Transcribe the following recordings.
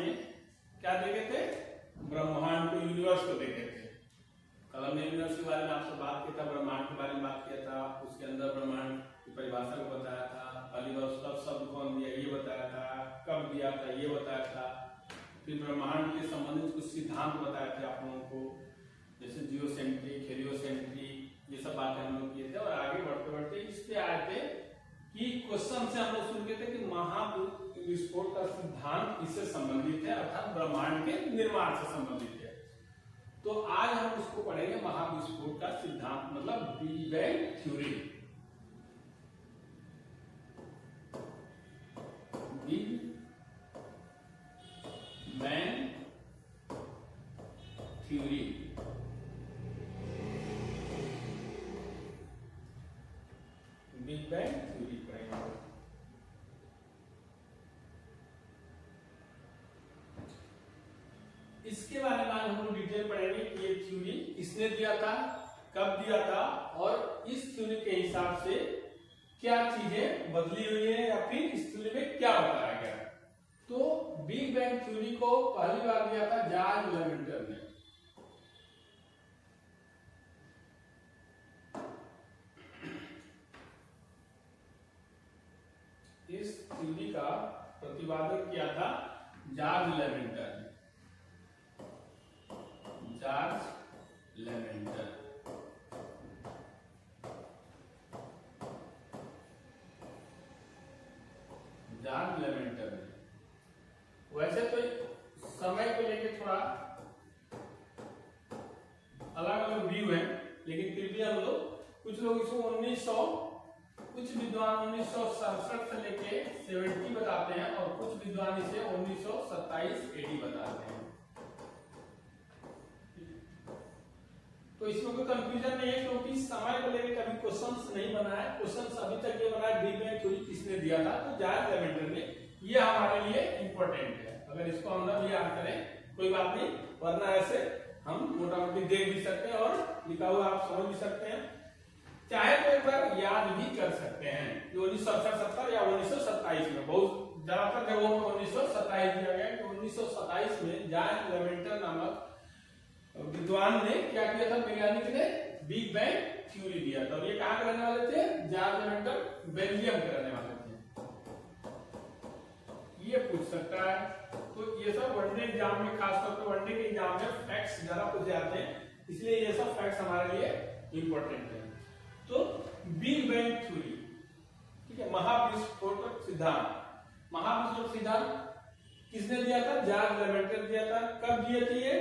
में क्या देखे थे? ब्रह्मांड को, यूनिवर्स को देखे थे। कल हमने यूनिवर्स के बारे में आपसे बात किया था, ब्रह्मांड के बारे में बात किया था, उसके अंदर ब्रह्मांड की परिभाषा को बताया था, पहली बार उसका शब्द कौन दिया ये बताया था, कब दिया था ये बताया था, फिर ब्रह्मांड के संबंधित कुछ सिद्धांत बताए थे आप लोगों को, जैसे जियोसेंट्रिक, हेलियोसेंट्रिक, ये सब बातें हम लोग किए थे। और आगे बढ़ते बढ़ते इस पे आए थे कि क्वेश्चन से हम लोग सुन के थे कि महाविस्फोट का सिद्धांत किससे संबंधित है, अर्थात ब्रह्मांड के निर्माण से संबंधित है। तो आज हम उसको पढ़ेंगे, महाविस्फोट का सिद्धांत मतलब big bang theory. Big bang theory. Big bang theory पढ़ेंगे। इसके बारे में आज हम लोग डिटेल पढ़ेंगे कि ये थ्योरी किसने दिया था, कब दिया था, और इस थ्योरी के हिसाब से क्या चीजें बदली हुई है या फिर इस थ्योरी में क्या बताया गया। तो बिग बैंग थ्योरी को पहली बार दिया था जॉर्ज लेवेंटर ने। इस थ्योरी का प्रतिपादन किया था जॉर्ज लेवेंटर ने। जॉर्ज लेवेंटर। जॉर्ज लेवेंटर ने। वैसे तो समय को लेकर थोड़ा अलग अलग व्यू है, लेकिन फिर भी हम लोग कुछ लोग इसको 1900, कुछ विद्वान 1967 से लेके 70 बताते हैं और कुछ विद्वान इसे 1927 AD बताते हैं। तो इसमें कोई कंफ्यूजन नहीं है, क्योंकि समय को लेकर कभी क्वेश्चंस नहीं बना है। क्वेश्चंस अभी तक ये बना है बिग बैंग थ्योरी किसने दिया था, तो जॉर्ज लेवेंटर ने। ये हमारे लिए इंपॉर्टेंट है, अगर इसको हम ना भी याद करें कोई बात नहीं, वरना ऐसे हम मोटा मोटी देख भी सकते हैं और लिखा हुआ आप समझ भी सकते हैं, चाहे तो एक बार याद भी कर सकते हैं कि 1967 या 1927 में, बहुत ज्यादातर जगहों में 1927 दिया गया कि 1927 में जॉर्ज लेवेंटर नामक विद्वान ने क्या किया था, वैज्ञानिक ने बिग बैंग थ्योरी दिया था। और ये कहां के रहने वाले थे? जॉर्ज लेवेंटर बेल्जियम के रहने वाले थे। ये पूछ सकता है, तो ये सब वनडे एग्जाम में, खासतौर पर वनडे के एग्जाम में फैक्ट्स ज्यादा पूछे जाते हैं, इसलिए ये सब फैक्ट्स हमारे लिए इंपॉर्टेंट है। तो बिग बैंग थ्योरी, ठीक है, महाविस्फोट सिद्धांत। महाविस्फोट सिद्धांत किसने दिया था? जॉर्ज लेवेंटर दिया था। कब दिए थे ये?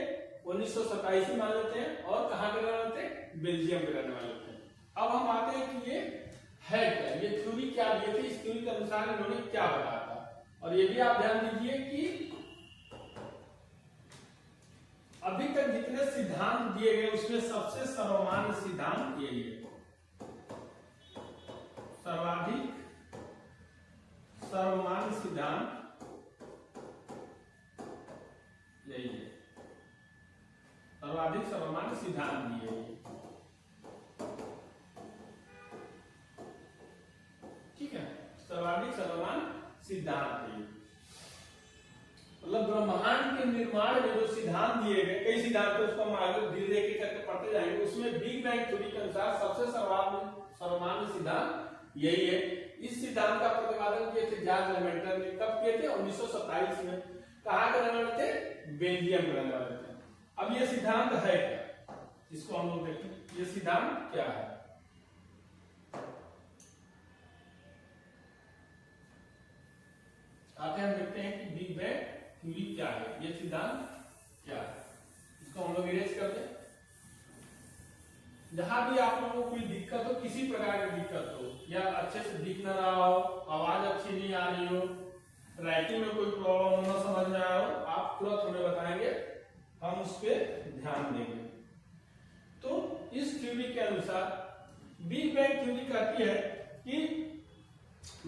1927 में मान लेते हैं। और कहां के रहने वाले थे? बेल्जियम के रहने वाले थे। अब हम आते हैं कि ये है क्या, ये थ्योरी क्या दिए थे, इस थ्योरी के अनुसार इन्होंने क्या बताया था। और ये भी आप ध्यान दीजिए कि अभी तक जितने सिद्धांत दिए गए उसमें सबसे सर्वमान्य सिद्धांत यही है। सर्वाधिक सर्वमान्य सिद्धांत यही है। सर्वाधिक सर्वमान्य सिद्धांत दिए, ठीक है, सर्वाधिक सर्वमान्य सिद्धांत है। मतलब ब्रह्मांड के निर्माण में जो सिद्धांत दिए गए, कई सिद्धांत है, उसको हम आगे धीरे धीरे करके पढ़ते जाएंगे, उसमें बिग बैंग थ्योरी के अनुसार सबसे सर्वमान्य सिद्धांत यही है। इस सिद्धांत का प्रतिपादन किए थे जॉर्ज लेवेंटर ने। कब किए थे? 1927 में। कहां के रहने वाले थे? बेल्जियम के रहने वाले थे। अब ये सिद्धांत है क्या, इसको हम लोग देखें, ये सिद्धांत क्या है। आते हम देखते हैं कि बिग बैंग थ्योरी क्या है, ये सिद्धांत क्या है। इसको हम लोग इरेज कर दें। जहां भी आप लोगों को कोई दिक्कत हो, किसी प्रकार की दिक्कत हो, या अच्छे से दिख ना रहा हो, आवाज अच्छी नहीं आ रही हो, राइटिंग में कोई प्रॉब्लम हो, ना समझ में आया हो, आप तुरंत हमें बताएंगे, हम उस पर ध्यान देंगे। तो इस थ्योरी के अनुसार बिग बैंग थ्योरी कहती है कि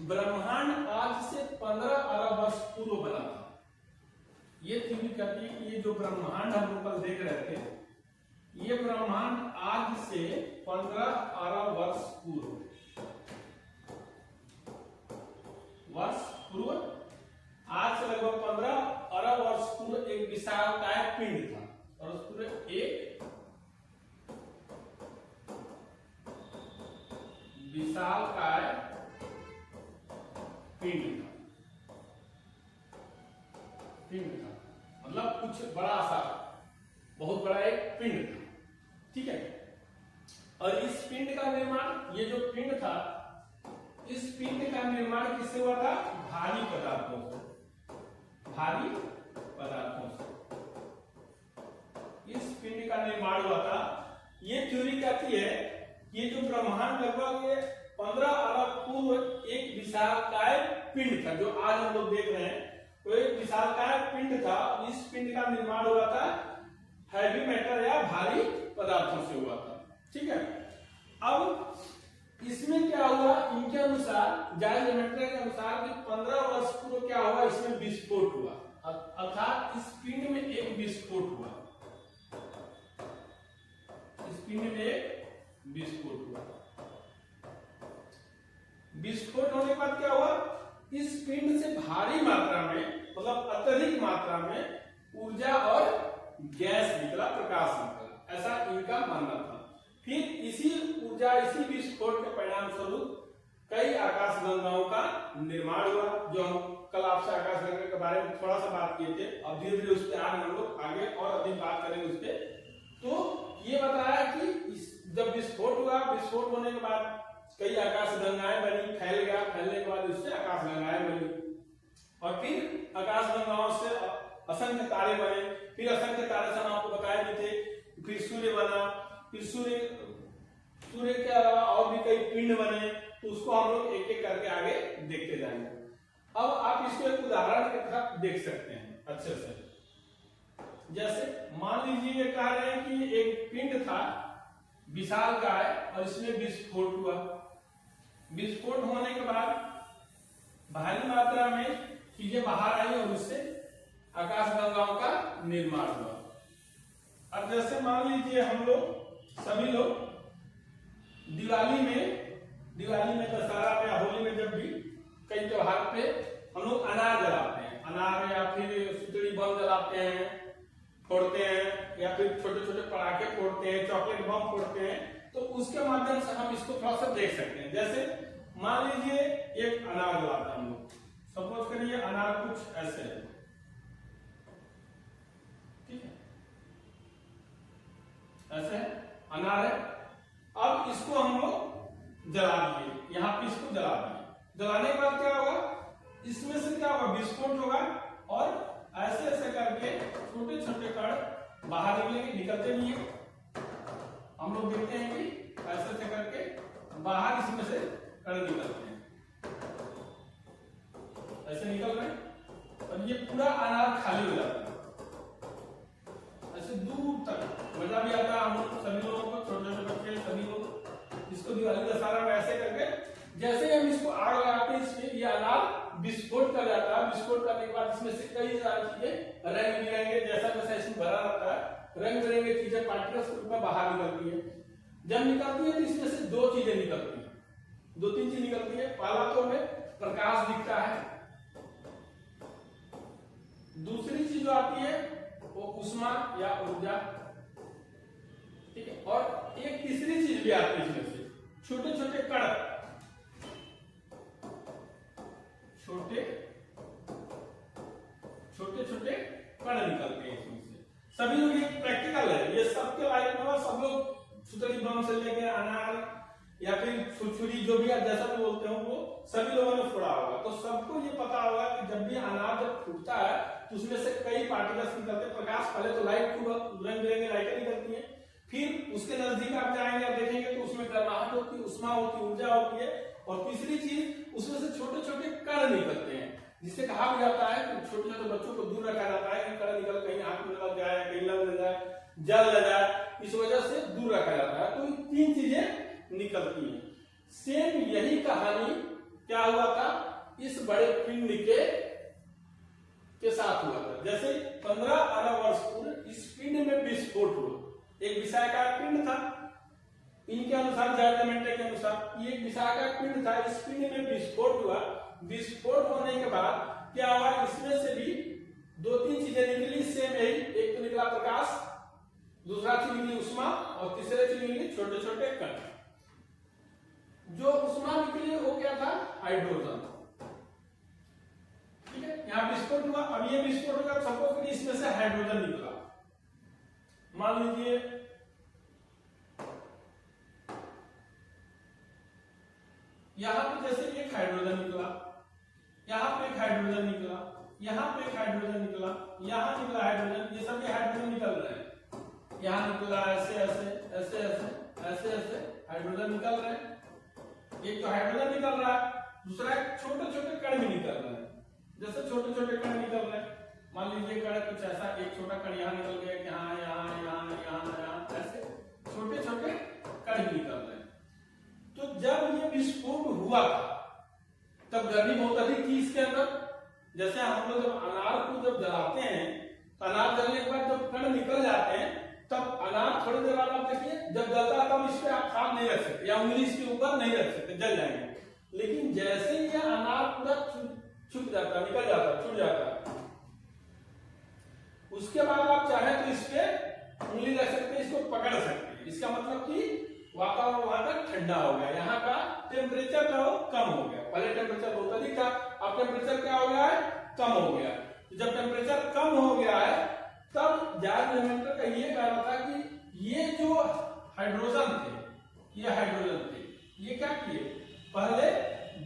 ब्रह्मांड आज से 15 अरब वर्ष पूर्व बना था। ये थ्योरी कहती है कि ये जो ब्रह्मांड हम लोग कल देख रहे थे, ये ब्रह्मांड आज से 15 अरब वर्ष पूर्व आज से लगभग 15 अरब वर्ष विशालकाय पिंड था और उस पूरे एक विशालकाय पिंड था, मतलब कुछ बड़ा सा, बहुत बड़ा एक पिंड था, ठीक है। और इस पिंड का निर्माण, ये जो पिंड था, इस पिंड का निर्माण किससे हुआ था? भारी पदार्थों से, भारी पदार्थों से इस पिंड का निर्माण हुआ था। ये थ्योरी कहती है ये जो ब्रह्मांड लगभग 15 अरब पूर्व एक विशालकाय पिंड था, जो आज हम लोग देख रहे हैं, तो एक विशालकाय पिंड था। इस पिंड का निर्माण हुआ था हैवी मैटर या भारी पदार्थों से हुआ था, ठीक है। अब इसमें क्या हुआ, इनके अनुसार, जायज ज्योमेट्री के अनुसार कि 15 वर्ष पूर्व क्या हुआ, इसमें विस्फोट हुआ, अर्थात इस पिंड में एक विस्फोट हुआ, इस पिंड में एक विस्फोट हुआ। विस्फोट होने के बाद क्या हुआ, इस पिंड से भारी मात्रा में, मतलब अत्यधिक मात्रा में ऊर्जा और गैस निकला, प्रकाश निकला, ऐसा इनका मानना था। फिर इसी ऊर्जा, इसी विस्फोट के परिणाम स्वरूप कई आकाशगंगाओं का निर्माण हुआ, जो हम कल आपसे आकाशगंगा के बारे में थोड़ा सा बात किए थे। अब धीरे धीरे उस पर आज हम लोग आगे और अधिक बात करेंगे उस पर। तो ये बताया कि जब विस्फोट हुआ, विस्फोट होने के बाद कई आकाशगंगाएं बनी, फैल गया, फैलने के बाद उससे आकाशगंगाएं बनी, और फिर आकाशगंगाओं से असंख्य तारे बने, फिर असंख्य तारे से हम आपको बताए भी थे, फिर सूर्य बना, फिर सूर्य के अलावा और भी कई पिंड बने, तो उसको हम लोग एक एक करके आगे देखते जाएंगे। अब आप इसको एक उदाहरण के तहत देख सकते हैं अच्छे से। जैसे मान लीजिए ये कह रहे हैं कि एक पिंड था विशालकाय और इसमें विस्फोट हुआ। विस्फोट होने के बाद भारी मात्रा में चीजें बाहर आई और उससे आकाशगंगाओं का निर्माण हुआ। अब जैसे मान लीजिए हम लोग सभी लोग दिवाली में, दशहरा में या होली में, जब भी कई त्योहार पे हम लोग अनार जलाते हैं, अनार या फिर सुतड़ी बम जलाते हैं, फोड़ते हैं, या फिर छोटे छोटे पटाखे फोड़ते हैं, चॉकलेट बम फोड़ते हैं, तो उसके माध्यम से हम इसको थोड़ा सा देख सकते हैं। जैसे मान लीजिए एक अनार जलाते हैं हम लोग, सपोज करिए अनार कुछ ऐसे है, ठीक है, ऐसे अनार है। अब इसको हम लोग जला दिए, यहाँ पे इसको जला दिए, जलाने के बाद क्या होगा, इसमें से क्या होगा, विस्फोट होगा, और ऐसे ऐसे करके छोटे छोटे कण बाहर निकलेंगे, निकलते नहीं है, हम लोग देखते हैं कि ऐसे ऐसे करके बाहर इसमें से कण निकलते हैं, ऐसे निकल रहे, और ये पूरा अनार खाली हो जाता है, ऐसे दूर तक। मजा भी आता है हम लोग सभी लोगों को, छोटे छोटे बच्चे सभी लोग इसको दिवाली दशहरा में ऐसे करके, जैसे हम इसको आग लगाते हैं, इसमें ये अनार विस्फोट कर जाता है। विस्फोट करने के बाद इसमें से कई सारी चीजें रंग बिरंगे, जैसा जैसा इसमें भरा रहता है, रंग बिरंगे चीजें पार्टिकल्स के रूप में बाहर निकलती है। जब निकलती है तो इसमें से दो चीजें निकलती है, दो तीन चीज निकलती है। पहला तो हमें प्रकाश दिखता है, दूसरी चीज जो आती है वो ऊष्मा या ऊर्जा, ठीक है, और एक तीसरी चीज भी आती है इसमें से, छोटे छोटे कण, छोटे छोटे कण निकलते हैं इसमें से। सभी लोग ये प्रैक्टिकल है, ये सबके लाइफ में, सब लोग सुतली बम से लेके अनार या फिर छुरछुरी, जो भी आप जैसा भी बोलते हो, वो सभी लोगों ने फोड़ा होगा। तो सबको ये पता होगा कि जब भी अनार जब फूटता है तो उसमें से कई पार्टिकल्स निकलते हैं, प्रकाश, पहले तो लाइट, खूब रंग बिरंगे लाइटें निकलती है, फिर उसके नजदीक आप जाएंगे, आप देखेंगे तो उसमें गर्माहट होती है, उष्मा होती है, ऊर्जा होती है, और तीसरी चीज उसमें से छोटे छोटे कण निकलते हैं, जिससे कहा भी जाता है कि छोटे छोटे बच्चों को दूर रखा जाता है कि कण निकल कहीं आंख में लग जाए, कहीं लग जाए, जल लग जाए, इस वजह से दूर रखा जाता है। तो तीन चीजें निकलती हैं। सेम यही कहानी क्या हुआ था इस बड़े पिंड के साथ हुआ था। जैसे 15 अरब वर्ष पूर्व इस पिंड में विस्फोट हुआ, एक विशालकाय पिंड था, इनके अनुसार, जायरमेंटे के अनुसार ये एक विशालकाय पिंड था, इस पिंड में विस्फोट हुआ। विस्फोट होने के बाद क्या हुआ, इसमें से भी दो तीन चीजें निकली, सेम यही दूसरा चीज निकली उष्मा, और तीसरे चीज निकली छोटे छोटे कण। जो उष्मा निकली वो क्या था? हाइड्रोजन। ठीक है, यहाँ विस्फोट हुआ। अब ये विस्फोट होगा, सपोज करिए इसमें से हाइड्रोजन निकला। मान लीजिए यहां पे जैसे एक हाइड्रोजन निकला, यहां पे एक हाइड्रोजन निकला, यहां पे एक हाइड्रोजन निकला, यहां निकला हाइड्रोजन, ये सब हाइड्रोजन निकल रहे हैं। यहां निकला ऐसे ऐसे ऐसे ऐसे ऐसे ऐसे हाइड्रोजन निकल रहे हैं। एक तो हाइड्रोजन निकल रहा है, दूसरा छोटे छोटे कण भी निकल रहे हैं। जैसे छोटे छोटे कण निकल रहे हैं, मान लीजिए कण कुछ ऐसा, एक छोटा कण यहाँ निकल गया, यहाँ यहाँ यहाँ यहाँ यहाँ, ऐसे छोटे छोटे कण भी निकल रहे हैं। तो जब ये विस्फोट हुआ था तब गर्मी बहुत अधिक थी इसके अंदर। जैसे हम लोग जब अनार को जब जलाते हैं तो अनार जलने के बाद जब कण निकल जाते हैं तब अनार थोड़ी देर बाद आप देखिए जब जलता है तब इस पे आप हाथ नहीं रख सकते या उंगली इसके ऊपर नहीं रख सकते, जल जाएंगे। लेकिन जैसे ही यह अनार पूरा छुप जाता, निकल जाता, छूट जाता, उसके बाद आप चाहे तो इस पे उंगली रख सकते हैं, इसको पकड़ सकते हैं। इसका मतलब कि वातावरण वहां का ठंडा हो गया, यहाँ का टेम्परेचर का कम हो गया। पहले टेम्परेचर बहुत अधिक था, अब टेम्परेचर क्या हो गया है? कम हो गया। तो जब टेम्परेचर कम हो गया है तब जॉर्ज लेमेंटर का ये कहना था कि ये जो हाइड्रोजन थे, ये हाइड्रोजन थे, ये क्या किए? पहले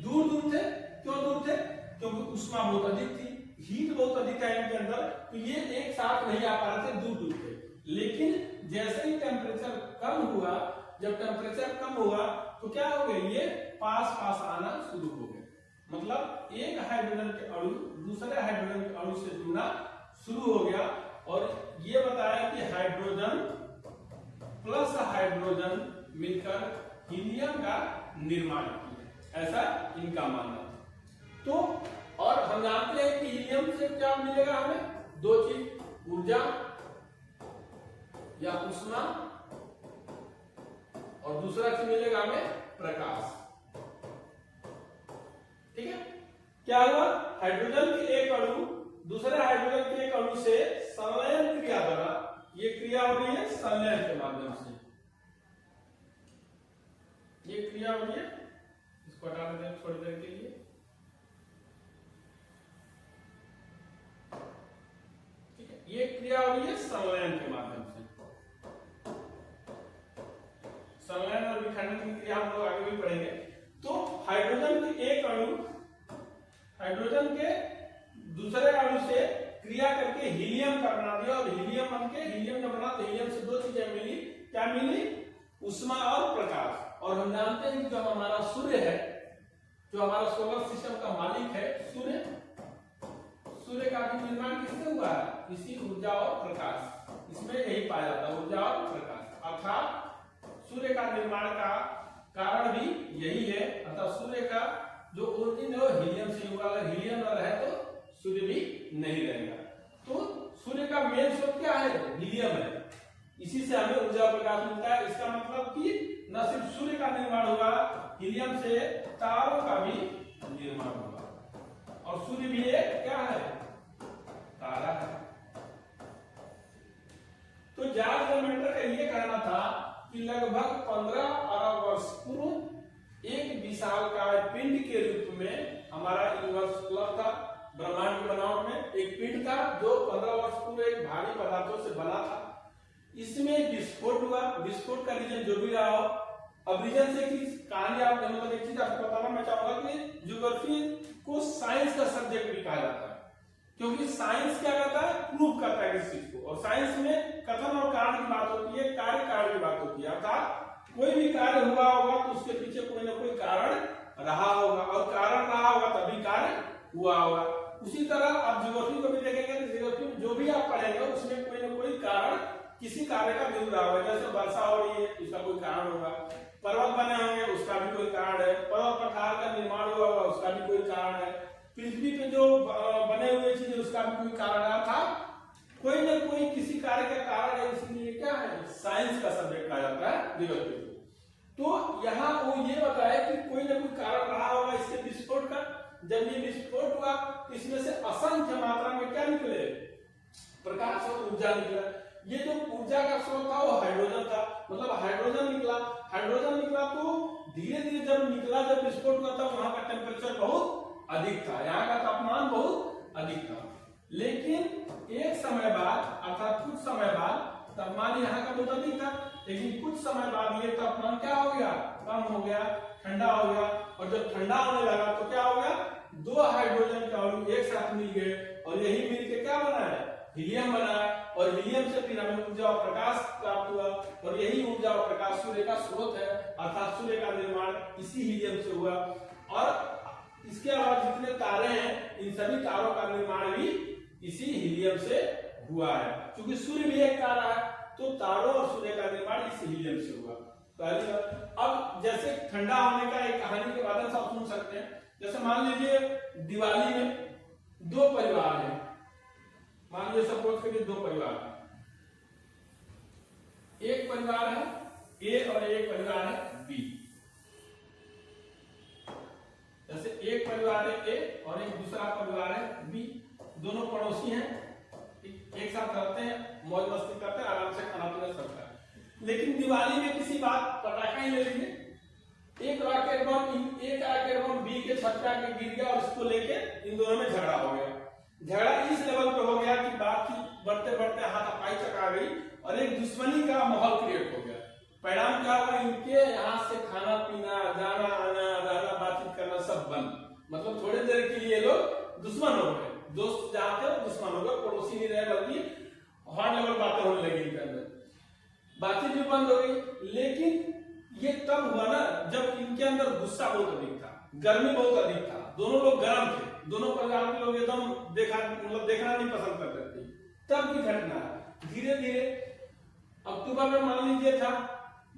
दूर दूर थे। क्यों दूर थे? क्योंकि उष्मा बहुत अधिक थी, हीट बहुत अधिक है इनके अंदर, तो ये एक साथ नहीं आ पा रहे थे, दूर दूर थे। लेकिन जैसे ही टेम्परेचर कम हुआ, जब टेम्परेचर कम हुआ तो क्या हो गया? ये पास पास आना शुरू हो गए। मतलब एक हाइड्रोजन के अणु दूसरे हाइड्रोजन के अणु से जुड़ना शुरू हो गया। और ये बताया कि हाइड्रोजन प्लस हाइड्रोजन मिलकर हीलियम का निर्माण किया, ऐसा इनका मानना। तो और हम जानते हैं कि हीलियम से क्या मिलेगा हमें? दो चीज, ऊर्जा या उष्मा, और दूसरा चीज मिलेगा हमें प्रकाश। ठीक है, क्या हुआ? हाइड्रोजन के एक अणु दूसरे हाइड्रोजन के एक अणु से संलयन क्रिया द्वारा, ये क्रिया हो रही है संलयन के माध्यम से, ये क्रिया हो रही है। इसको हटा देते हैं थोड़ी देर के लिए। ठीक है, ये क्रिया हो रही है संलयन के माध्यम से। संलयन और विखंडन की क्रिया हम लोग आगे भी पढ़ेंगे। तो हाइड्रोजन के एक अणु हाइड्रोजन के दूसरे अणु से क्रिया करके हीलियम का बना दिया, और हीलियम बन के हीलियम जब बना तो हीलियम से दो चीजें मिली। क्या मिली? उष्मा और प्रकाश। और हम जानते हैं कि जो हमारा सूर्य है, जो हमारा सोलर सिस्टम का मालिक है सूर्य, सूर्य का भी निर्माण किससे हुआ है? इसी ऊर्जा और प्रकाश, इसमें यही पाया जाता है, ऊर्जा और प्रकाश। अर्थात सूर्य का निर्माण का कारण भी यही है। अर्थात सूर्य का जो ओरिजिन है वो हीलियम से हुआ। अगर हीलियम न रहे तो सूर्य भी नहीं रहेगा। तो सूर्य का मेन स्रोत क्या है? हीलियम है। इसी से हमें ऊर्जा और प्रकाश मिलता है। इसका मतलब कि न सिर्फ सूर्य का निर्माण हुआ, हीलियम से तारों का भी निर्माण हुआ। और सूर्य भी एक क्या है? तारा है। तो जॉर्ज लेमेंटर का यह कहना था कि लगभग 15 अरब वर्ष पूर्व एक विशालकाय पिंड के रूप में हमारा यूनिवर्स उपलब्ध था। ब्रह्मांड के बनावट में एक पिंड था जो 15 वर्ष पूर्व एक भारी पदार्थों से बना था। इसमें विस्फोट हुआ। विस्फोट का रीजन जो भी रहा हो, अब रीजन से की कहानी आप मतलब एक चीज आपको बताना मैं चाहूंगा कि ज्योग्राफी को साइंस का सब्जेक्ट भी कहा जाता है, क्योंकि साइंस क्या करता है? प्रूव करता है किसी चीज को। और साइंस में कथन और कारण की बात होती है, कार्य कारण की बात होती है। अर्थात कोई भी कार्य हुआ होगा तो उसके पीछे कोई ना कोई कारण रहा होगा, और कारण रहा होगा तभी कार्य हुआ होगा। उसी तरह आप ज्योग्राफी को भी देखेंगे तो ज्योग्राफी में जो भी आप पढ़ेंगे उसमें कोई ना कोई कारण किसी कार्य का जरूर रहा होगा। जैसे वर्षा हो रही है, उसका कोई कारण होगा। पर्वत बने होंगे, उसका भी कोई कारण है। पर्वत पठार का निर्माण हुआ होगा, उसका भी कोई कारण है। पृथ्वी पे जो बने हुए चीजें, उसका भी कोई कारण रहा था। कोई ना कोई किसी कार्य का कारण है, इसलिए क्या है? साइंस का सब्जेक्ट कहा जाता है ज्योग्राफी को। तो यहाँ वो ये बताया कि कोई ना कोई कारण रहा होगा इसके विस्फोट का। जब ये विस्फोट हुआ इसमें से असंख्य मात्रा में क्या निकले? प्रकाश और ऊर्जा निकला। ये जो ऊर्जा ऊर्जा का स्रोत था वो हाइड्रोजन था, मतलब हाइड्रोजन निकला तो धीरे धीरे जब निकला, जब विस्फोट हुआ था वहां का टेम्परेचर बहुत अधिक था, यहाँ का तापमान बहुत अधिक था। लेकिन एक समय बाद अर्थात कुछ समय बाद तापमान यहाँ का बहुत अधिक था, लेकिन कुछ समय बाद ये तापमान क्या हो गया, कम हो गया, ठंडा हो गया। और जब ठंडा होने लगा तो क्या हो गया, दो हाइड्रोजन के अणु एक साथ मिल गए और यही मिलके क्या बना है, हीलियम बना है। और हीलियम से फिर हमें ऊर्जा और प्रकाश प्राप्त हुआ और यही ऊर्जा और प्रकाश सूर्य का स्रोत है, अर्थात सूर्य का निर्माण इसी हीलियम से हुआ। और इसके अलावा जितने तारे हैं इन सभी तारों का निर्माण भी इसी हीलियम से हुआ है। क्योंकि सूर्य भी एक तारा है तो तारों और सूर्य का निर्माण इस हीलियम से हुआ। अब जैसे ठंडा होने का एक कहानी के बारे में आप सुन सकते हैं। जैसे मान लीजिए दिवाली में दो परिवार हैं, मान लीजिए सपोज करिए दो परिवार हैं, एक परिवार है ए और एक परिवार है बी। जैसे एक परिवार है ए और एक दूसरा परिवार है बी, दोनों पड़ोसी हैं, एक साथ रहते हैं, मौज मस्ती करते हैं, आराम से खाना पीना सबका। लेकिन दिवाली में किसी बात पटाखा ही ले लीजिए, एक रॉकेट बम बी के छत पे आके गिर गया और इसको लेके इन दोनों में झगड़ा हो गया। झगड़ा इस लेवल पे हो गया कि बात की बढ़ते बढ़ते हाथापाई तक आ गई और एक दुश्मनी का माहौल क्रिएट हो गया। परिणाम क्या हुआ, इनके यहाँ से खाना पीना, जाना आना, रहना, बातचीत करना सब बंद। मतलब थोड़ी देर के लिए लोग दुश्मन हो गए, दोस्त जहाँ थे वो दुश्मन हो गए, पड़ोसी नहीं रहे, बल्कि हार्ड लेवल बातें होने लगी इनके अंदर, बातचीत भी बंद हो गई। लेकिन ये तब हुआ ना जब इनके अंदर गुस्सा बहुत अधिक था, गर्मी बहुत अधिक था, दोनों लोग गर्म थे, दोनों परिवार के लोग एकदम देखना नहीं पसंद करते थे। तब की घटना है। धीरे धीरे अक्टूबर में मान लीजिए था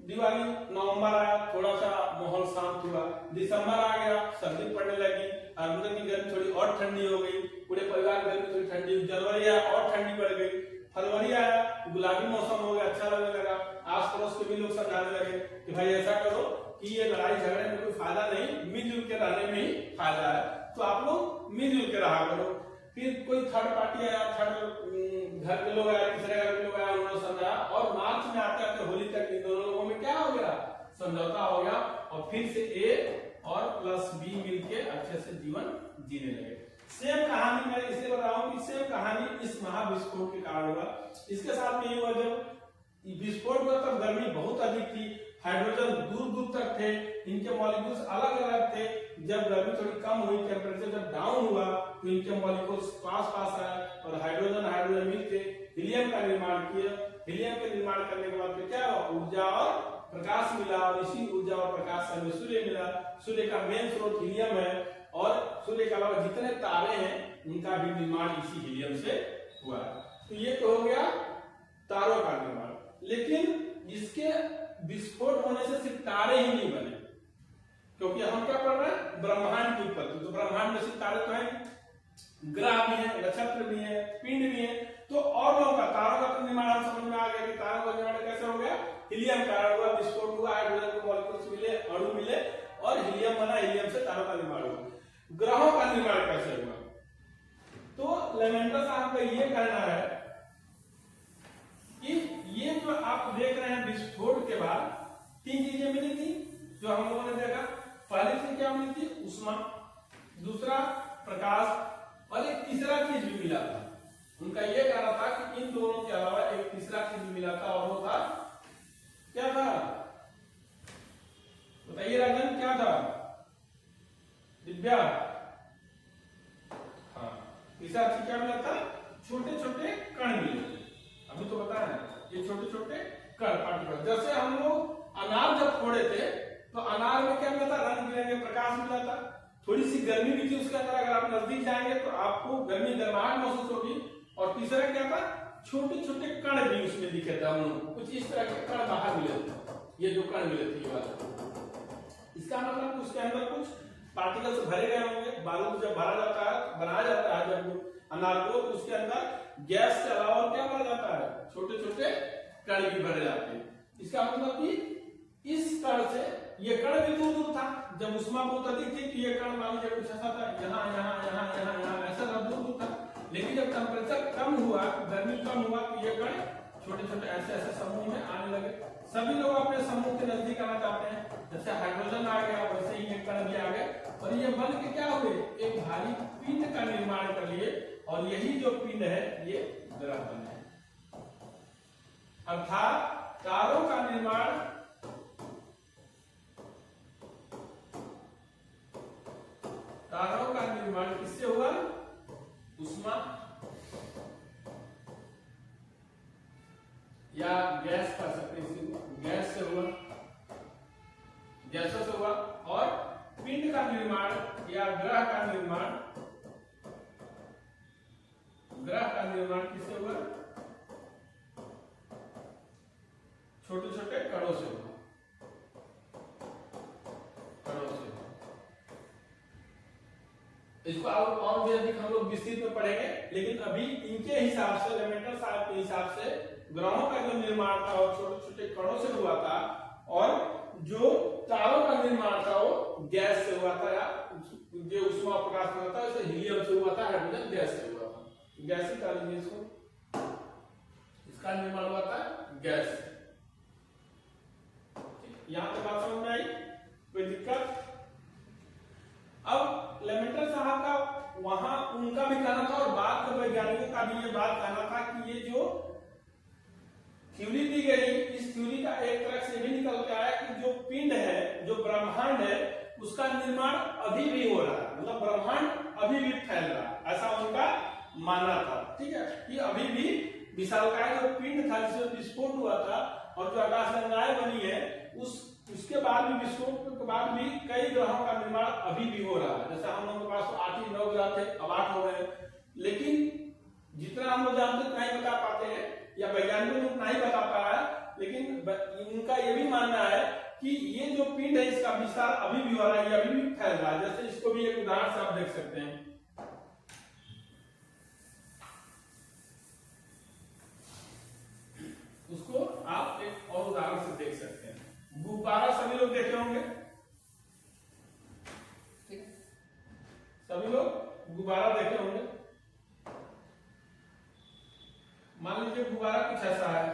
दिवाली, नवंबर आया, थोड़ा सा माहौल शांत हुआ, दिसंबर आ गया, सर्दी पड़ने लगी, अंदर की गर्मी थोड़ी और ठंडी हो गई, पूरे परिवार की गर्मी थोड़ी ठंडी, जनवरी आया और ठंडी बढ़ गई, फरवरी आया गुलाबी मौसम हो गया, अच्छा लगने लगा। आस पड़ोस के भी लोग समझाने लगे कि भाई ऐसा करो कि ये लड़ाई झगड़े में कोई फायदा नहीं, मिलजुल के रहने में ही फायदा है, तो आप लोग मिलजुल के रहा करो। फिर कोई थर्ड पार्टी आया, थर्ड घर के लोग आए, तीसरे घर के लोग आए, उन्होंने समझाया और मार्च में आते आते होली तक इन दोनों लोगों में क्या हो गया, समझौता हो गया और फिर से ए और प्लस बी मिलके अच्छे से जीवन जीने लगे। सेम कहानी मैं इसलिए बता रहा हूं कि सेम कहानी इस महाविस्फोट के कारण हुआ। इसके साथ में ये हुआ जब विस्फोट हुआ तब गर्मी बहुत अधिक थी, हाइड्रोजन दूर दूर तक थे, इनके मॉलिक्यूल्स अलग अलग थे। जब गर्मी थोड़ी कम हुई, टेम्परेचर जब डाउन हुआ तो इनके मॉलिक्यूल्स पास पास आए और हाइड्रोजन मिलके हीलियम का निर्माण किया। हीलियम के निर्माण करने के बाद क्या हुआ, ऊर्जा और प्रकाश मिला और इसी ऊर्जा और प्रकाश से हमें सूर्य मिला। सूर्य का मेन स्रोत हीलियम है और सूर्य के अलावा जितने तारे हैं उनका भी निर्माण इसी हीलियम से हुआ। तो ये तो हो गया तारों का निर्माण। लेकिन इसके विस्फोट होने से सिर्फ तारे ही नहीं बने, क्योंकि हम क्या पढ़ रहे हैं, ब्रह्मांड की उत्पत्ति। तो ब्रह्मांड में सिर्फ तारे तो हैं, ग्रह भी है, नक्षत्र भी है, पिंड भी है। तो और लोगों का तारों का तो निर्माण हम समझ में आ गया कि तारों का निर्माण कैसे हो गया, हीलियम कारण हुआ, विस्फोट हुआ, हाइड्रोजन के मॉलिक्यूल्स मिले, अणु मिले और हीलियम बना, हीलियम से तारों का निर्माण हुआ। ग्रहों का निर्माण कैसे हुआ, तो लेमेंटर साहब का ये कहना है कि ये जो आप देख रहे हैं विस्फोट के बाद तीन चीजें मिली थी जो हम लोगों ने देखा। पहली चीज क्या मिली थी, ऊष्मा, दूसरा प्रकाश और एक तीसरा चीज भी मिला था। उनका ये कहना था कि इन दोनों के अलावा एक तीसरा चीज भी मिला था और वो था क्या था, बताइए राजन, क्या था दिव्या? हाँ, तीसरा चीज क्या मिला था, छोटे छोटे कण मिले थे। अभी तो बताया ये छोटे छोटे कण पार्टिकल। जैसे हम लोग अनार जब फोड़े थे तो अनार में क्या मिला था, रंग बिरंगे प्रकाश मिला था, थोड़ी सी गर्मी भी थी उसके अंदर। अगर आप नजदीक जाएंगे तो आपको गर्मी गर्माहट महसूस होगी। और तीसरा क्या था, छोटे छोटे कण भी उसमें दिखे थे, हम लोग कुछ इस तरह के कण बाहर मिले थे, ये जो कण मिले थे ये वाला। इसका मतलब उसके अंदर कुछ पार्टिकल से भरे गए होंगे। बारूद जब भरा जाता है, बनाया जाता है जब अनार को, तो उसके अंदर गैस के अलावा क्या भरा जाता है, छोटे छोटे कण भी भरे जाते हैं। इसका मतलब कि इस कण से ये कण भी दूर दूर था, जब ऊष्मा बहुत अधिक थी तो ये कण मान लीजिए कुछ ऐसा था, यहाँ यहाँ यहाँ यहाँ यहाँ ऐसा दूर दूर था। लेकिन जब टेम्परेचर कम हुआ, गर्मी कम हुआ तो ये कण छोटे छोटे ऐसे ऐसे समूह में आने लगे। सभी लोग अपने समूह के नजदीक आना चाहते हैं। जैसे हाइड्रोजन आ गया वैसे ही एक कण भी आ गया और ये बन के क्या हुए, एक भारी पिंड का निर्माण कर लिए और यही जो पिंड है ये ग्रह बने। अर्थात तारों का निर्माण किससे हुआ, उष्मा या गैस कर सकते हैं, गैस से हुआ, गैसों से हुआ। और पिंड का निर्माण या ग्रह का निर्माण किससे हुआ, छोटे छोटे कणों से हुआ, इसको और भी अधिक हम लोग विस्तृत में पढ़ेंगे, लेकिन अभी इनके हिसाब से, एलेमेंटल साइंस के हिसाब से ग्रहों का जो निर्माण था वो छोटे छोटे कणों से हुआ था और जो तारों का निर्माण था वो गैस से हुआ था या जो उष्मा प्रकाश में होता है उसे हीलियम से हुआ था, हाइड्रोजन गैस से हुआ था। गैस ही कह लीजिए इसको, इसका निर्माण हुआ था गैस से। यहां तक बात समझ में आई, कोई दिक्कत? अब लेमेंटर साहब का वहां उनका भी कहना था और बाद के वैज्ञानिकों का भी ये बात कहना था कि ये जो थ्योरी दी गई, इस थ्योरी का एक तरह से भी निकल के आया कि जो पिंड है, जो ब्रह्मांड है, उसका निर्माण अभी भी हो रहा है, मतलब ब्रह्मांड अभी भी फैल रहा है, ऐसा उनका मानना था। ठीक है, कि अभी भी विशालकाय जो पिंड था जिसमें विस्फोट हुआ था और जो आकाशगंगाएं बनी है उसके बाद भी, विस्फोट के बाद भी कई ग्रहों का निर्माण अभी भी हो रहा है। जैसे हम लोगों के पास तो 8 ही 9 ग्रह थे, अब 8 हो गए, लेकिन जितना हम लोग जानते नहीं बता पाते हैं या वैज्ञानिकों लोग नहीं बता पा रहा है, लेकिन इनका ये भी मानना है कि ये जो पिंड है इसका विस्तार अभी भी हो रहा है, ये अभी भी फैल रहा है। जैसे इसको भी एक उदाहरण से आप देख सकते हैं, उसको आप एक और उदाहरण से देख सकते हैं। गुब्बारा सभी लोग देखे होंगे, सभी लोग गुब्बारा देखे होंगे। मान लीजिए गुब्बारा कुछ ऐसा है,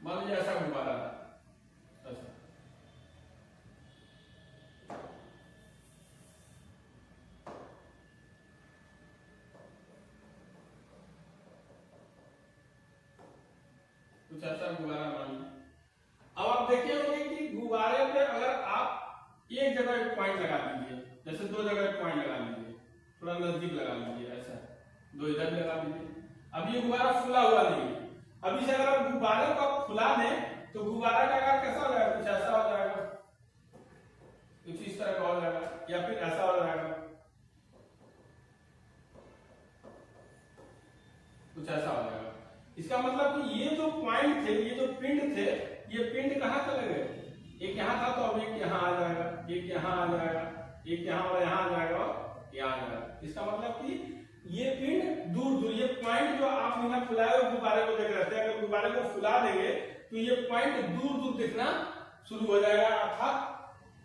मान लीजिए ऐसा गुब्बारा है, ऐसा कुछ ऐसा गुब्बारा मान लीजिए। अब आप देखे होंगे कि गुब्बारे पे अगर आप एक जगह एक पॉइंट लगा दीजिए, जैसे 2 जगह एक पॉइंट लगा लीजिए, थोड़ा नजदीक लगा लीजिए, ऐसा 2 इधर लगा लीजिए। अब ये गुब्बारा फुला हुआ नहीं है, अभी से अगर आप गुब्बारे को फुला दें तो गुब्बारा का आकार कैसा हो जाएगा, कुछ ऐसा हो जाएगा, कुछ इस तरह का हो जाएगा, या फिर ऐसा हो जाएगा, कुछ ऐसा हो जाएगा। इसका मतलब कि ये जो पॉइंट थे, ये जो पिंड थे, ये पिंड कहां चले गए, एक यहाँ था तो अब एक यहाँ आ जाएगा, एक यहाँ आ जाएगा, एक यहाँ और यहाँ आ जाएगा और यहाँ आ जाएगा। इसका मतलब कि ये पिंड दूर दूर, ये पॉइंट जो आप यहाँ फुलाए हुए गुब्बारे को देख रहे थे, अगर गुब्बारे को फुला देंगे तो ये पॉइंट दूर दूर दिखना शुरू हो जाएगा, अर्थात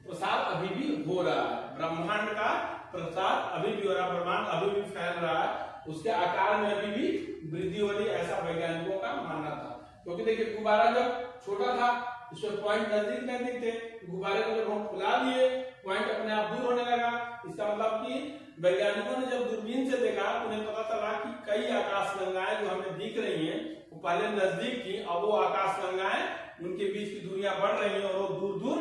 प्रसार अभी भी हो रहा है, ब्रह्मांड का प्रसार अभी भी हो रहा है, ब्रह्मांड अभी भी फैल रहा है, उसके आकार में अभी भी वृद्धि हो रही है, ऐसा वैज्ञानिकों का मानना था। क्योंकि देखिए गुब्बारा जब छोटा था उसमें पॉइंट नजदीक नजदीक थे, गुब्बारे को जब हम फुला दिए पॉइंट अपने आप दूर होने लगा। इसका मतलब कि वैज्ञानिकों ने जब दूरबीन से देखा तो उन्हें पता चला कि कई आकाशगंगाएं जो हमें दिख रही हैं वो पहले नजदीक थी, अब वो आकाशगंगाएं उनके बीच की दूरियां बढ़ रही हैं और वो दूर दूर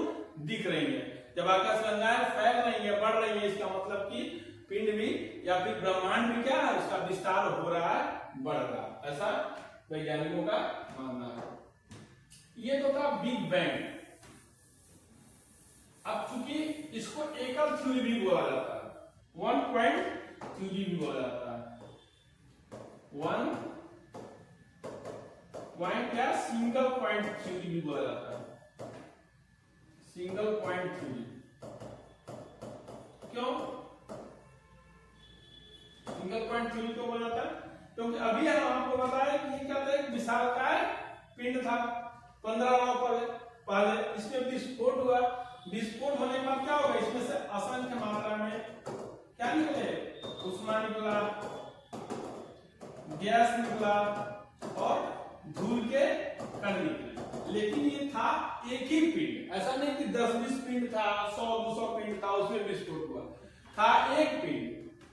दिख रही हैं। जब आकाशगंगाएं फैल रही है, बढ़ रही है, इसका मतलब कि पिंड भी या फिर ब्रह्मांड भी क्या है, उसका विस्तार हो रहा है, बढ़ रहा है, ऐसा वैज्ञानिकों का मानना है। ये तो था बिग बैंग। अब चूंकि इसको एकल थ्योरी भी बोला जाता है, 1 पॉइंट थ्योरी भी बोला जाता है, 1 पॉइंट या सिंगल पॉइंट थ्योरी भी बोला जाता है, सिंगल पॉइंट थ्योरी। क्यों सिंगल पॉइंट थ्योरी क्यों बोला जाता है? क्योंकि अभी हम आपको बताया कि क्या था, एक विशालकाय पिंड था 15 पर पहले, इसमें विस्फोट हुआ विस्फोट होने के बाद क्या होगा, इसमें से असंख्य मात्रा में क्या निकले, उष्मा निकला, गैस निकला और धूल के कण निकले। लेकिन ये था एक ही पिंड, ऐसा नहीं कि 10-20 पिंड था, 100-200 पिंड था, उसमें विस्फोट हुआ था। एक पिंड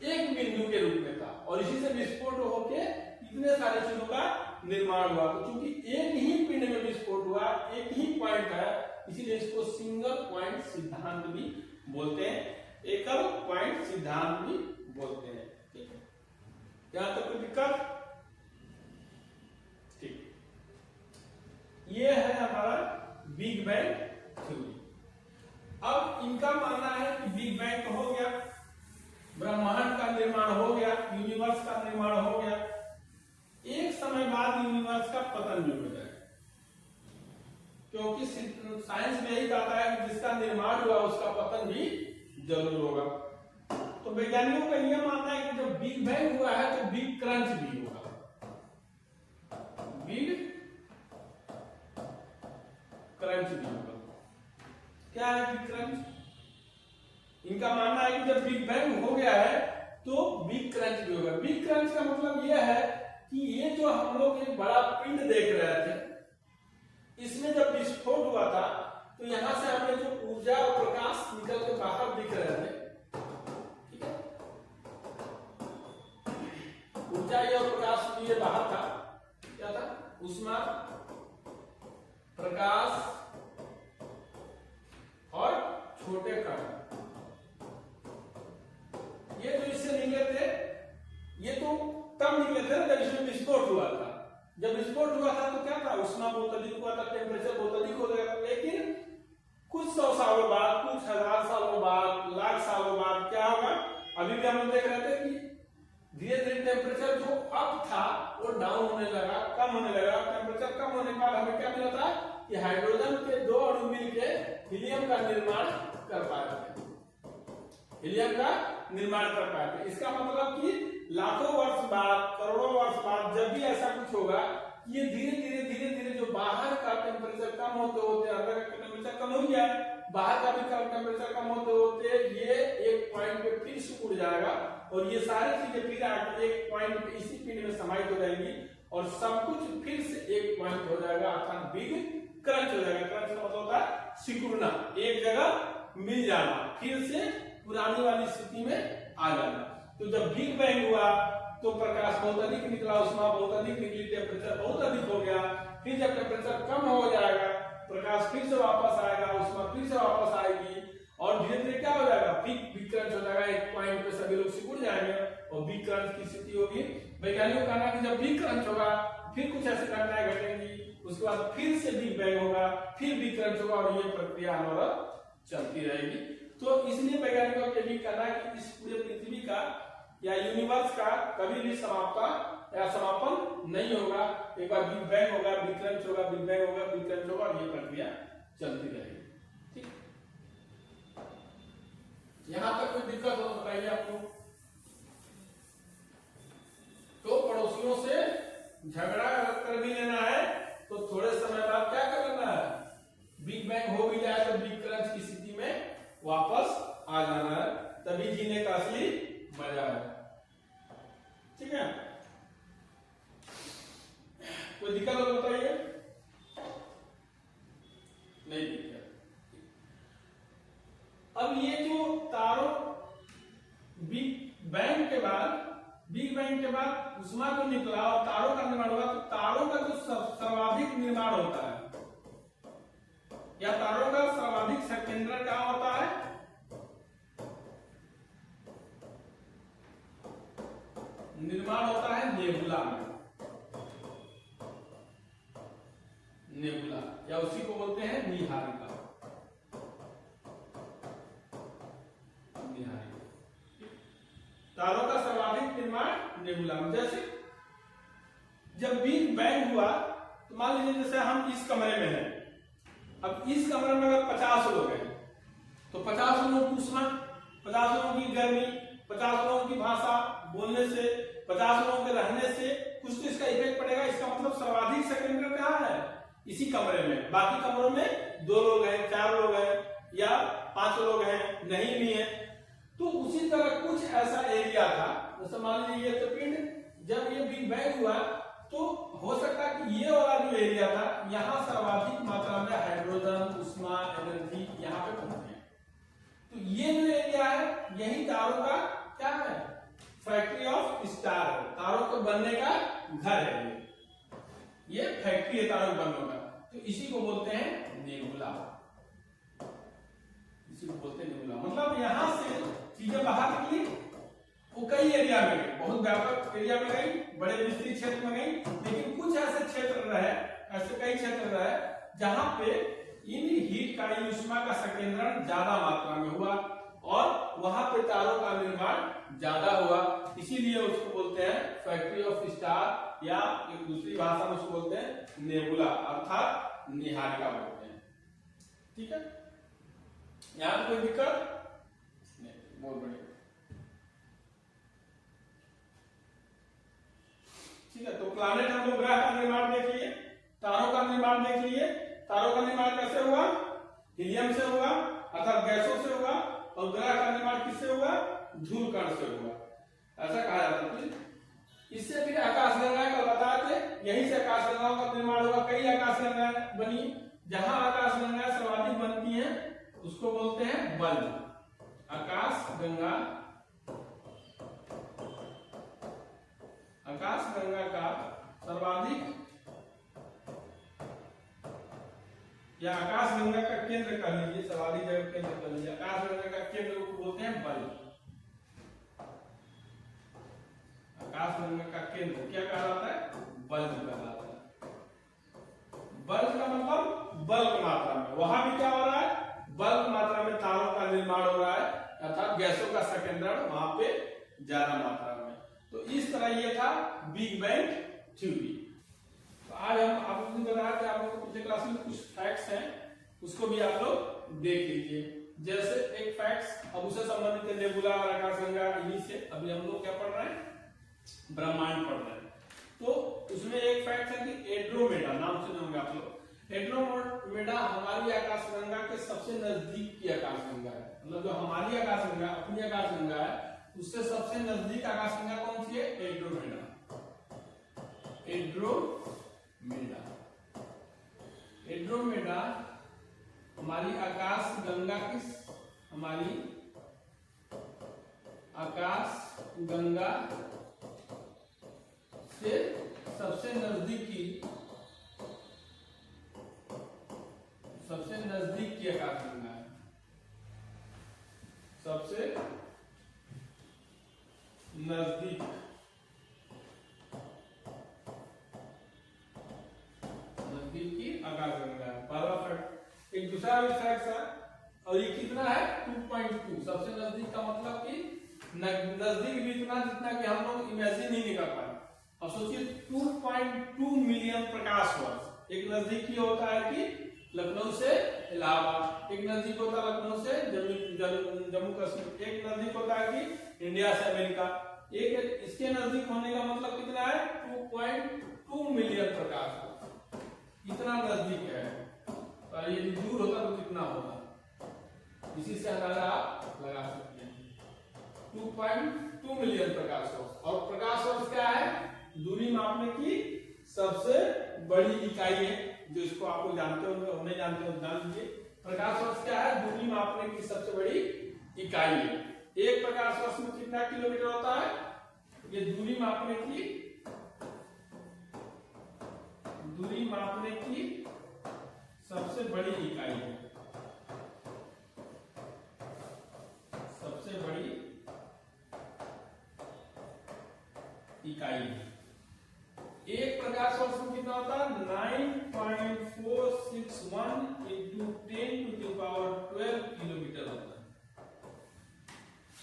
एक बिंदु के रूप में था और इसी से विस्फोट होके इतने सारे चीजों का निर्माण हुआ। तो क्योंकि एक ही पिंड में विस्फोट हुआ, एक ही पॉइंट है, इसीलिए इसको सिंगल पॉइंट सिद्धांत भी बोलते हैं, एकल पॉइंट सिद्धांत भी बोलते हैं। ठीक है, यहां तक कोई दिक्कत? ठीक, ये है हमारा बिग बैंग थ्योरी। अब इनका मानना है कि बिग बैंग तो हो गया, ब्रह्मांड का निर्माण हो गया, यूनिवर्स का निर्माण हो गया, एक समय बाद यूनिवर्स का पतन भी हो जाएगा, क्योंकि साइंस में यही कहता है कि जिसका निर्माण हुआ उसका पतन भी जरूर होगा। तो वैज्ञानिकों का यह मानना है कि जब बिग बैंग हुआ है तो बिग क्रंच भी होगा। बिग क्रंच भी होगा। क्या है बिग क्रंच? इनका मानना है कि जब बिग बैंग हो गया है तो बिग क्रंच भी होगा। बिग क्रंच का मतलब यह है कि ये जो हम लोग एक बड़ा पिंड देख रहे थे, इसमें जब विस्फोट हुआ था तो यहां से हमें जो ऊर्जा और प्रकाश निकल के बाहर दिख रहे थे, ठीक है, ऊर्जा और प्रकाश लिए बाहर था, क्या था, उष्मा, प्रकाश और छोटे कण, ये जो इससे निकले थे, ये तो तब निकले थे जब इसमें विस्फोट हुआ था। जब विस्फोट हुआ था तो क्या था, उष्मा बहुत अधिक हुआ था, टेम्परेचर बहुत अधिक हो गया था। लेकिन कुछ 100 सालों बाद, कुछ 1000 सालों बाद, लाख सालों बाद क्या होगा, अभी भी हम लोग देख रहे थे कि धीरे धीरे टेम्परेचर जो अप था वो डाउन होने लगा, कम होने लगा। टेम्परेचर कम होने के बाद हमें क्या मिला था कि हाइड्रोजन के 2 अणु मिलकर हीलियम का निर्माण कर पाए थे, हीलियम का निर्माण कर पाए थे। इसका मतलब कि लाखों वर्ष बाद, करोड़ों वर्ष बाद जब भी ऐसा कुछ होगा, ये धीरे धीरे जो बाहर का टेम्परेचर कम होते होते, अंदर का टेम्परेचर कम हो गया, बाहर का भी टेम्परेचर कम होते होते ये एक पॉइंट पे फिर से उड़ जाएगा और ये सारी चीजें फिर आकर एक पॉइंट पे इसी पिंड में समाहित हो जाएंगी और सब कुछ फिर से एक पॉइंट हो जाएगा, अर्थात बिग क्रंच हो जाएगा। क्रंच का मतलब होता है सिकुड़ना, एक जगह मिल जाना, फिर से पुरानी वाली स्थिति में आ जाना। तो जब बिग बैंग हुआ तो प्रकाश बहुत अधिक निकला, उष्मा बहुत अधिक निकली, टेम्परेचर बहुत अधिक हो गया। फिर जब टेम्परेचर कम हो जाएगा, प्रकाश फिर से वापस आएगा, उष्मा फिर से वापस आएगी और धीरे धीरे क्या हो जाएगा, बिग क्रंच हो जाएगा। एक पॉइंट पे सभी लोग सिकुड़ जाएंगे और बिग क्रंच की स्थिति होगी। वैज्ञानिकों का कहना है कि जब बिग क्रंच होगा फिर कुछ ऐसी घटनाएं घटेंगी, उसके बाद फिर से बिग बैंग होगा, फिर बिग क्रंच होगा और ये प्रक्रिया अनवरत चलती रहेगी। तो इसलिए वैज्ञानिकों का यही कहना है कि इस पूरे पृथ्वी का या यूनिवर्स का कभी भी समापन नहीं होगा। एक बार बिग बैंग होगा, बिग क्रंच होगा, बिग बैंग होगा, बिग क्रंच होगा और ये प्रक्रिया चलती रहेगी। ठीक, यहां तक कोई दिक्कत हो तो बताइए आपको। तो पड़ोसियों से झगड़ा कर भी लेना है तो थोड़े समय बाद क्या कर लेना है, बिग बैंग हो भी जाए तो बिग क्रंच की स्थिति में वापस आ जाना है, तभी जीने का असली मजा है। ठीक है, कोई दिक्कत हो तो बताइए। नहीं दिक्कत। अब ये जो तारों बिग बैंग के बाद उष्मा को निकला और तारों का निर्माण हुआ, तो तारों का जो सर्वाधिक निर्माण होता है या तारों का सर्वाधिक संकेंद्रण कहां होता है, निर्माण होता है नेबुला में। नेबुला या उसी को बोलते हैं निहारिका। तारों का सर्वाधिक निर्माण नेबुला में। जैसे जब बिग बैंग हुआ तो मान लीजिए जैसे हम इस कमरे में हैं, अब इस कमरे में अगर 50 लोग हैं तो 50 लोगों की उष्मा, 50 लोगों की गर्मी, 50 लोगों की भाषा बोलने से, 50 लोगों के रहने से कुछ तो इसका इफेक्ट पड़ेगा। इसका मतलब सर्वाधिक संकेंद्रण कहाँ है, इसी कमरे में। बाकी कमरों में 2 लोग हैं, 4 लोग हैं या 5 लोग हैं, नहीं भी है। तो उसी तरह कुछ ऐसा एरिया था, जैसे मान लीजिए ये तो पिंड जब ये बिग बैंग हुआ तो हो सकता है कि ये वाला जो एरिया था यहाँ सर्वाधिक मात्रा में हाइड्रोजन, ऊष्मा, एनर्जी यहाँ पे पहुंच गया। तो ये जो एरिया है यही तारों का क्या है, फैक्ट्री ऑफ स्टार है, तारों के बनने का घर है। ये फैक्ट्री है तारों के बनने का, तो इसी को बोलते हैं नेबुला, इसी को बोलते हैं नेबुला। मतलब यहाँ से चीजें बाहर निकली, वो कई एरिया में गई, बहुत व्यापक एरिया में गई, बड़े विस्तृत क्षेत्र में गई, लेकिन कुछ ऐसे क्षेत्र रहे, ऐसे कई क्षेत्र रहे जहां पे इन हीट का, ऊष्मा का संकेंद्रण ज्यादा मात्रा में हुआ और वहां पे तारों का निर्माण ज्यादा हुआ, इसीलिए उसको बोलते हैं फैक्ट्री ऑफ स्टार, या एक दूसरी भाषा में उसको बोलते हैं नेबुला, अर्थात निहारिका बोलते हैं। ठीक है, यहां पे कोई दिक्कत नहीं, बहुत बढ़िया। ठीक है, तो प्लैनेट हम लोग ग्रह का निर्माण देख लिए, तारों का निर्माण देख लिए। तारों का निर्माण कैसे हुआ, हीलियम से हुआ अर्थात गैसों से हुआ, और ग्रह का निर्माण किससे हुआ, धूल कण से हुआ, ऐसा कहा जाता है। इससे फिर आकाशगंगा का बताए थे, यहीं से आकाशगंगाओं का निर्माण हुआ, कई आकाशगंगा बनी, जहां आकाशगंगा सर्वाधिक बनती है उसको बोलते हैं बल्ब। आकाशगंगा, आकाशगंगा का सर्वाधिक या आकाशगंगा का केंद्र कह लीजिए, सर्वाधिक जगह केंद्र कह लीजिए, आकाशगंगा का केंद्र को बोलते हैं बल्ब। आकाशगंगा का केंद्र क्या कहलाता है, बल्ब कहलाता है। बल्ब का मतलब बल्क मात्रा में, वहां भी क्या हो रहा है, बल्क मात्रा में तारों का निर्माण हो रहा है, अर्थात गैसों का संकेंद्रण वहां पे ज्यादा मात्रा में। तो इस तरह ये था बिग बैंग थ्योरी। तो आज हम आपको बताया कि आप लोगों को पिछले क्लास में कुछ फैक्ट्स हैं, उसको भी आप लोग देख लीजिए। जैसे एक फैक्ट्स, अब उससे संबंधित है नेबुला और आकाशगंगा, इन्हीं से अभी हम लोग क्या पढ़ रहे हैं, ब्रह्मांड पढ़ रहे हैं। तो उसमें एक फैक्ट है कि एंड्रोमेडा, नाम सुने होंगे आप लोग। एंड्रोमेडा हमारी आकाशगंगा के सबसे नजदीक की आकाशगंगा है, मतलब जो हमारी आकाशगंगा, अपनी आकाशगंगा है, उससे सबसे नजदीक आकाशगंगा कौन सी है, एंड्रोमेडा। एंड्रोमेडा, एंड्रोमेडा हमारी आकाशगंगा की, हमारी आकाशगंगा से सबसे नजदीक की आकाशगंगा है, सबसे नजदीक की आकाशगंगा है, पहला फैक्ट। एक दूसरा भी फैक्ट है, और ये कितना है, 2.2, सबसे नजदीक का मतलब कि नजदीक भी इतना जितना कि हम लोग इमेजिन ही नहीं कर पाए। अब सोचिए 2.2 मिलियन प्रकाश वर्ष। एक नजदीकी होता है कि लखनऊ से इलाहाबाद, एक नजदीक होता है लखनऊ से जम्मू कश्मीर, एक नजदीक होता है कि इंडिया से अमेरिका। एक इसके नजदीक होने का मतलब कितना है, 2.2 मिलियन प्रकाश वर्ष, इतना नजदीक है। तो ये दूर होता तो कितना होगा, इसी से अंदाजा आप लगा सकते हैं। 2.2 मिलियन प्रकाश वर्ष, और प्रकाश वर्ष क्या है, दूरी मापने की सबसे बड़ी इकाई है, जो इसको आप लोग जानते होंगे और नहीं जानते हो जान लीजिए। प्रकाश वर्ष क्या है, दूरी मापने की सबसे बड़ी इकाई है। एक प्रकाश वर्ष में कितना किलोमीटर होता है, ये दूरी मापने की सबसे बड़ी इकाई है, सबसे बड़ी इकाई है। एक प्रकाश वर्ष में कितना होता है, 9.461 into 10⁻12 किलोमीटर होता है।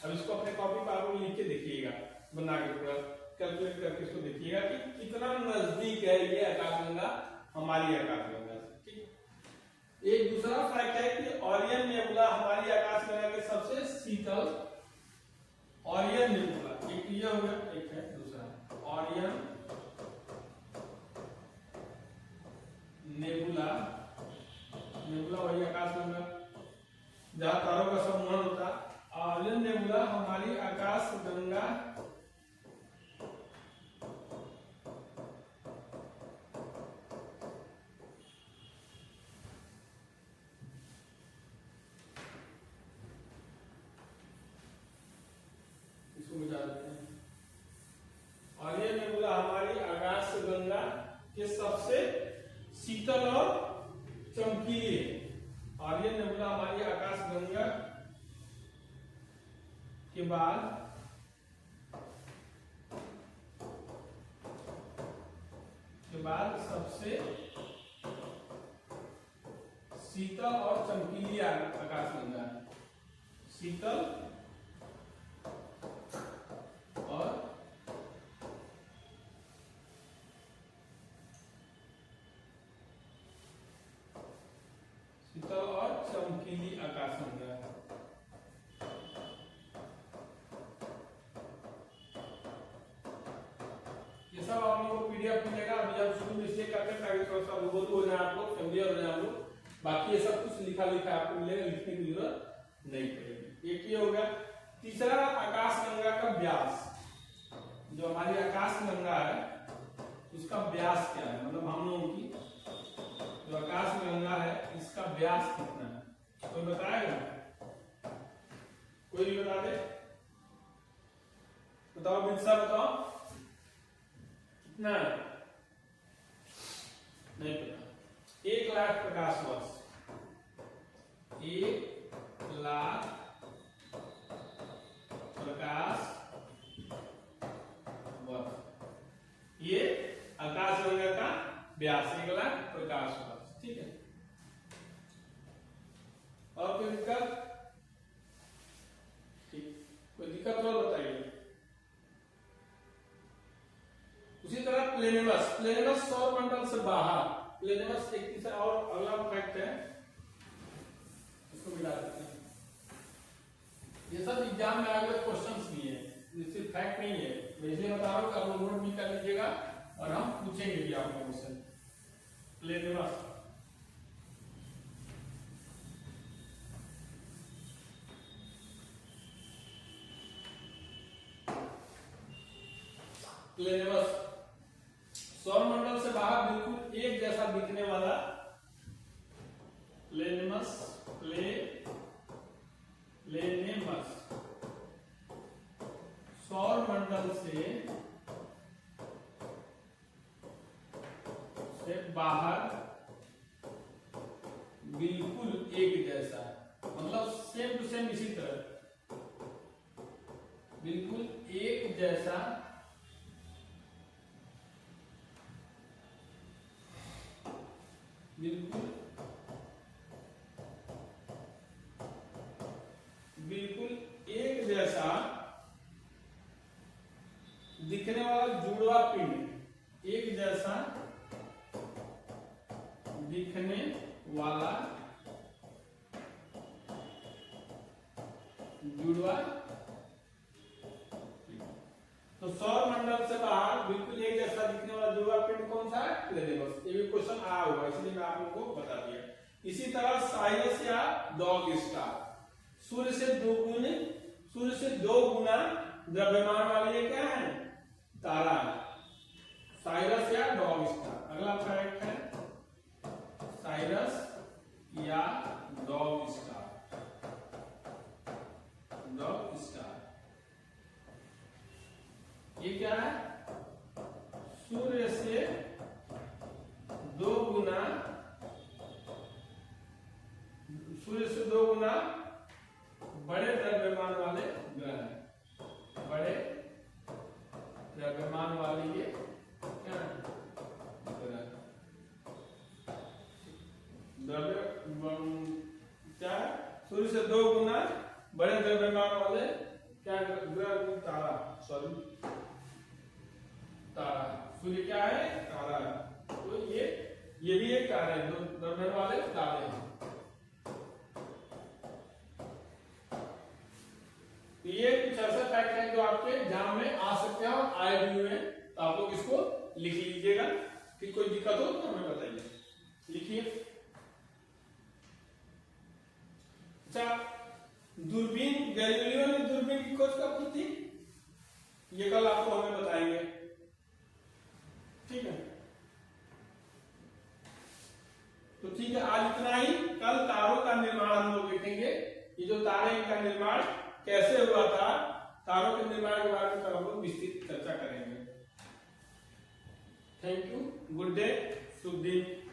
अब इसको अपने कॉपी पर आप लिख के देखिएगा, बना के पूरा कैलकुलेट करके इसको देखिएगा कि कितना नजदीक है ये आकाशगंगा हमारी आकाशगंगा से। ठीक, एक दूसरा फैक्ट है कि ओरियन नेबुला हमारी आकाशगंगा के सबसे शीतल, ओरियन नेबुला, एक ये हो गया, एक है दूसरा ओरियन नेबुला, नेबुला वही आकाशगंगा, जहाँ तारों का सम्मोहन होता है। आर्यन नेबुला हमारी आकाश गंगा आर्यन नेबुला हमारी आकाश गंगा के सबसे शीतल और चमकीली है। आर्यन नेबुला हमारी आकाश गंगा के बाद सबसे शीतल और चमकीली आकाश गंगा है। शीतल और चमकीली आकाश गंगा। ये सब आप लोगों को पीडीएफ मिलेगा। अभी जब शुरू में इसलिए करते हैं ताकि थोड़ा सा रूबरू हो जाए आप लोग, फेमिलियर हो जाए आप लोग। बाकी ये सब कुछ लिखा आपको मिलेगा, लिखने की जरूरत नहीं पड़ेगी। एक ये होगा। तीसरा, आकाश गंगा का व्यास। जो हमारी आकाश गंगा है उसका व्यास क्या है, मतलब हम लोगों की जो आकाश गंगा है इसका व्यास कितना है, कोई बताएगा? कोई भी बता दे? बताओ बिल्सा, बताओ कितना है? नहीं पता। 1 लाख प्रकाश वर्ष। 1 लाख प्रकाश वर्ष ये आकाश गंगा का व्यास। 1 लाख प्रकाश वर्ष। ठीक है। और कोई दिक्कत? ठीक, कोई दिक्कत और बताइए। उसी तरह प्लेनेमस सौर मंडल से बाहर। प्लेनेमस एक तीसरा और अगला फैक्ट है, इसको मिला देते हैं। ये सब एग्जाम में आए हुए क्वेश्चंस भी है, सिर्फ फैक्ट नहीं है। मैं इसलिए बता रहा हूँ कि आप लोग नोट भी कर लीजिएगा और हम पूछेंगे भी आप लोगों से। प्लेनेमस सौर मंडल से बाहर बिल्कुल एक जैसा दिखने वाला प्लेनेमस सौर मंडल से बाहर बिल्कुल एक जैसा, मतलब सेम टू सेम इसी तरह बिल्कुल एक जैसा दिखने वाला जुड़वा पिंड। एक जैसा दिखने वाला जुड़वा। तो सौर मंडल से बाहर बिल्कुल एक जैसा दिखने वाला जुड़वा पिंड कौन सा है? प्लेनेमस। ये भी क्वेश्चन आया होगा, इसलिए मैं आप लोगों को बता दिया। इसी तरह साइरस या डॉग स्टार। सूर्य से दो गुना द्रव्यमान वाली ये क्या है? तारा है। साइरस या डॉग स्टार। अगला फैक्ट है साइरस या डॉग स्टार। ये क्या है? सूर्य से 2 गुना बड़े द्रव्यमान वाले ग्रह हैं। बड़े द्रव्यमान वाले ये क्या है? क्या है? सूर्य से 2 गुना बड़े द्रव्यमान वाले क्या ग्रह? तारा। सॉरी, तारा। सूर्य क्या है? तारा है। तो ये भी एक तारा है, द्रव्यमान वाले तारे हैं। ये कुछ ऐसा फैक्ट है जो आपके एग्जाम में आ सकते हैं और आए भी हुए हैं, तो आप लोग इसको लिख लीजिएगा। फिर कोई दिक्कत हो तो हमें बताइए। लिखिए। अच्छा, को हमें बताएंगे। ठीक है, तो ठीक है, आज इतना ही। कल तारों का निर्माण हम लोग देखेंगे, ये जो तारे का निर्माण कैसे हुआ था, तारों के निर्माण के बारे में कल हम लोग विस्तृत चर्चा करेंगे। थैंक यू, गुड डे, शुभ दिन।